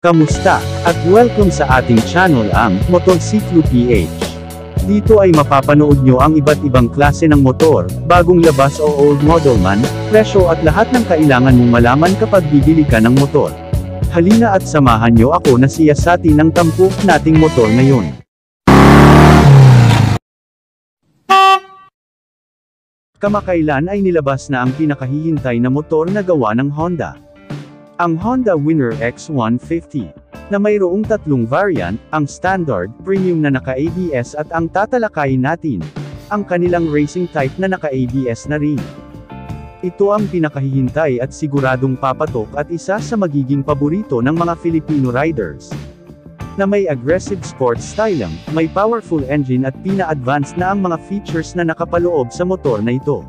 Kamusta? At welcome sa ating channel ang Motorsiklo PH. Dito ay mapapanood nyo ang iba't ibang klase ng motor, bagong labas o old model man, presyo at lahat ng kailangan mong malaman kapag bibili ka ng motor. Halina at samahan nyo ako na siyasatin ang tampok nating motor ngayon. Kamakailan ay nilabas na ang pinakahihintay na motor na gawa ng Honda. Ang Honda Winner X150, na mayroong tatlong variant, ang Standard, Premium na naka-ABS at ang tatalakayin natin, ang kanilang racing type na naka-ABS na rin. Ito ang pinakahihintay at siguradong papatok at isa sa magiging paborito ng mga Filipino riders. Na may aggressive sports style, may powerful engine at pina-advanced na ang mga features na nakapaloob sa motor na ito.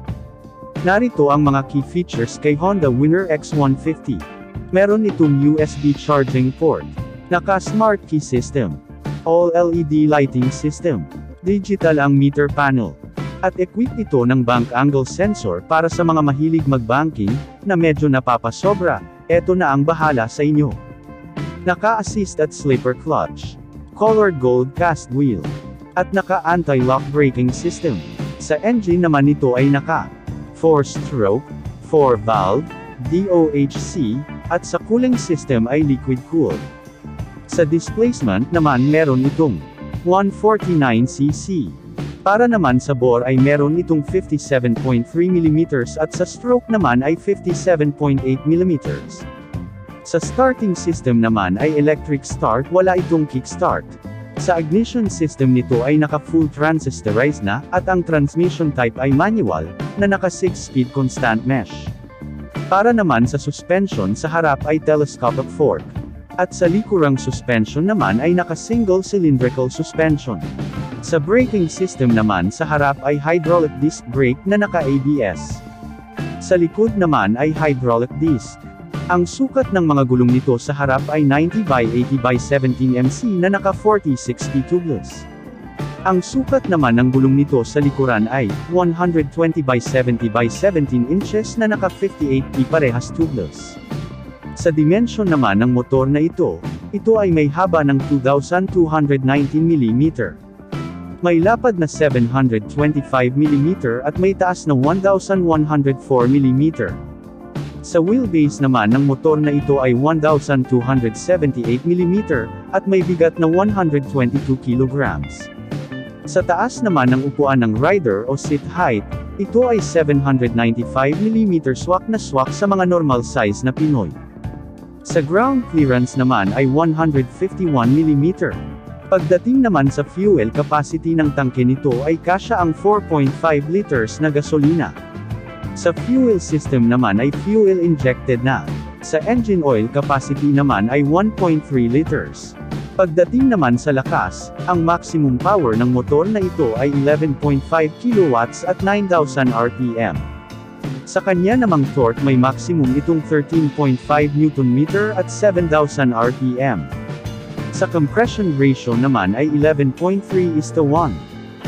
Narito ang mga key features kay Honda Winner X150. Meron itong USB charging port, naka-smart key system, all LED lighting system, digital ang meter panel, at equipped ito ng bank angle sensor para sa mga mahilig mag-banking, na medyo napapasobra, eto na ang bahala sa inyo. Naka-assist at slipper clutch, colored gold cast wheel, at naka-anti-lock braking system. Sa engine naman ito ay naka 4-stroke, 4-valve, DOHC, at sa cooling system ay liquid-cooled. Sa displacement naman meron itong 149cc. Para naman sa bore ay meron itong 57.3 mm at sa stroke naman ay 57.8 mm. Sa starting system naman ay electric start, wala itong kickstart. Sa ignition system nito ay naka-full transistorized na, at ang transmission type ay manual, na naka 6-speed constant mesh. Para naman sa suspension sa harap ay telescopic fork. At sa likurang suspension naman ay naka-single cylindrical suspension. Sa braking system naman sa harap ay hydraulic disc brake na naka-ABS. Sa likod naman ay hydraulic disc. Ang sukat ng mga gulong nito sa harap ay 90/80/17 MC na naka-40/60 tubeless. Ang sukat naman ng gulong nito sa likuran ay 120/70/17 inches na naka-58 parehas tubeless. Sa dimension naman ng motor na ito ay may haba ng 2,219 mm. May lapad na 725 mm at may taas na 1,104 mm. Sa wheelbase naman ng motor na ito ay 1,278 mm, at may bigat na 122 kilograms. Sa taas naman ng upuan ng rider o seat height, ito ay 795 mm swak na swak sa mga normal size na Pinoy. Sa ground clearance naman ay 151 mm. Pagdating naman sa fuel capacity ng tangke nito ay kasya ang 4.5 liters na gasolina. Sa fuel system naman ay fuel injected na. Sa engine oil capacity naman ay 1.3 liters. Pagdating naman sa lakas, ang maximum power ng motor na ito ay 11.5 kilowatts at 9,000 RPM. Sa kanya namang torque may maximum itong 13.5 Nm at 7,000 RPM. Sa compression ratio naman ay 11.3:1.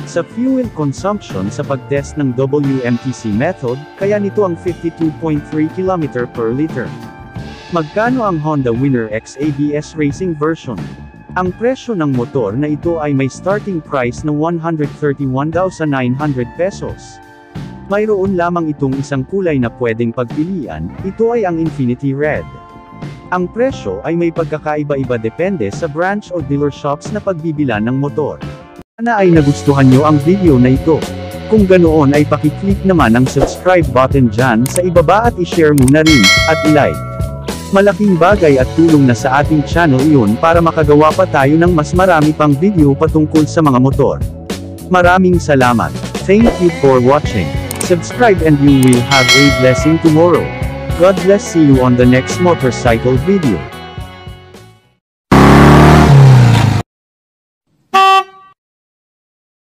Sa fuel consumption sa pagtest ng WMTC method, kaya nito ang 52.3 km per liter. Magkano ang Honda Winner X ABS Racing version? Ang presyo ng motor na ito ay may starting price na 131,900 pesos. Mayroon lamang itong isang kulay na pwedeng pagpilian, ito ay ang Infinity Red. Ang presyo ay may pagkakaiba-iba depende sa branch o dealer shops na pagbibilan ng motor. Sana ay nagustuhan nyo ang video na ito. Kung ganoon ay pakiclick naman ang subscribe button dyan sa ibaba at ishare mo na rin, at ilike. Malaking bagay at tulong na sa ating channel iyon para makagawa pa tayo ng mas marami pang video patungkol sa mga motor. Maraming salamat. Thank you for watching. Subscribe and you will have a blessing tomorrow. God bless. See you on the next motorcycle video.